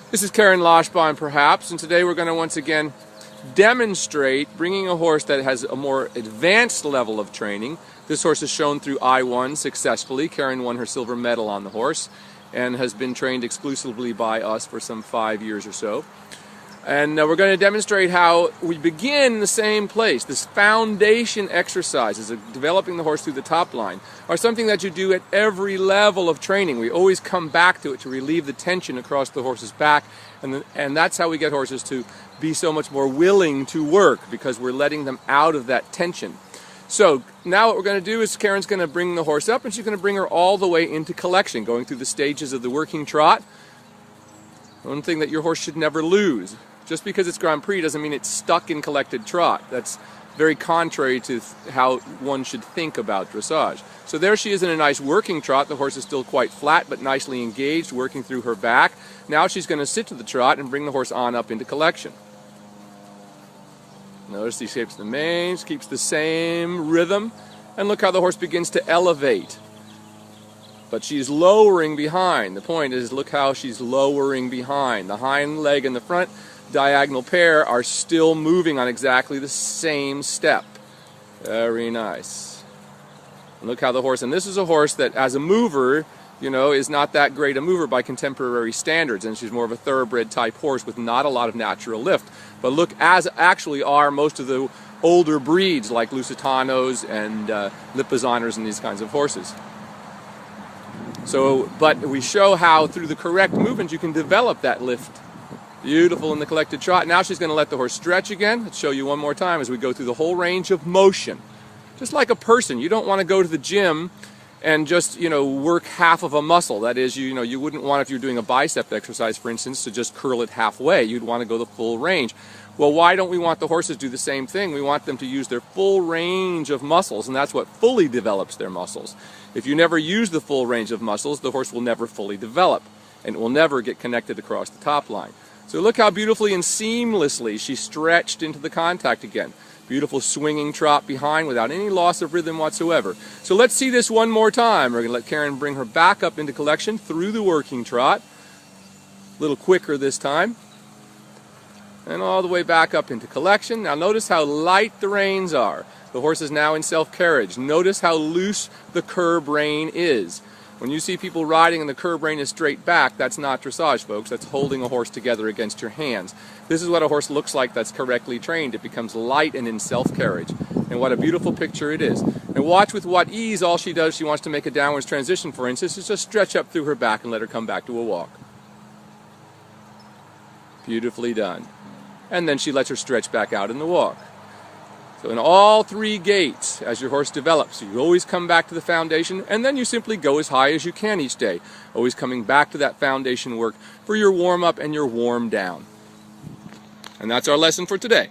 This is Karen Loshbon, perhaps, and today we're going to once again demonstrate bringing a horse that has a more advanced level of training. This horse is shown through I1 successfully. Karen won her silver medal on the horse and has been trained exclusively by us for some 5 years or so. And we're going to demonstrate how we begin in the same place. This foundation exercises of developing the horse through the top line are something that you do at every level of training. We always come back to it to relieve the tension across the horse's back, and that's how we get horses to be so much more willing to work, because we're letting them out of that tension. So now what we're going to do is Karen's going to bring the horse up, and she's going to bring her all the way into collection, going through the stages of the working trot. One thing that your horse should never lose. Just because it's Grand Prix doesn't mean it's stuck in collected trot. That's very contrary to how one should think about dressage. So there she is in a nice working trot. The horse is still quite flat but nicely engaged, working through her back. Now she's going to sit to the trot and bring the horse on up into collection. Notice he shapes the mane, keeps the same rhythm, and look how the horse begins to elevate. But she's lowering behind. The point is, look how she's lowering behind. The hind leg and the front diagonal pair are still moving on exactly the same step. Very nice. And look how the horse, and this is a horse that as a mover, you know, is not that great a mover by contemporary standards, and she's more of a thoroughbred type horse with not a lot of natural lift. But look, as actually are most of the older breeds like Lusitanos and Lipizaners and these kinds of horses. So, but we show how through the correct movement you can develop that lift. Beautiful in the collected trot. Now she's going to let the horse stretch again. Let's show you one more time as we go through the whole range of motion. Just like a person, you don't want to go to the gym and just, you know, work half of a muscle. That is, you know, you wouldn't want, if you're doing a bicep exercise, for instance, to just curl it halfway. You'd want to go the full range. Well, why don't we want the horses to do the same thing? We want them to use their full range of muscles, and that's what fully develops their muscles. If you never use the full range of muscles, the horse will never fully develop, and it will never get connected across the top line. So look how beautifully and seamlessly she stretched into the contact again. Beautiful swinging trot behind without any loss of rhythm whatsoever. So let's see this one more time. We're going to let Karen bring her back up into collection through the working trot. A little quicker this time. And all the way back up into collection. Now notice how light the reins are. The horse is now in self-carriage. Notice how loose the curb rein is. When you see people riding and the curb rein is straight back, that's not dressage, folks. That's holding a horse together against your hands. This is what a horse looks like that's correctly trained. It becomes light and in self-carriage. And what a beautiful picture it is. And watch with what ease all she does. She wants to make a downwards transition, for instance, is just stretch up through her back and let her come back to a walk. Beautifully done. And then she lets her stretch back out in the walk. So in all three gaits, as your horse develops, you always come back to the foundation, and then you simply go as high as you can each day, always coming back to that foundation work for your warm-up and your warm-down. And that's our lesson for today.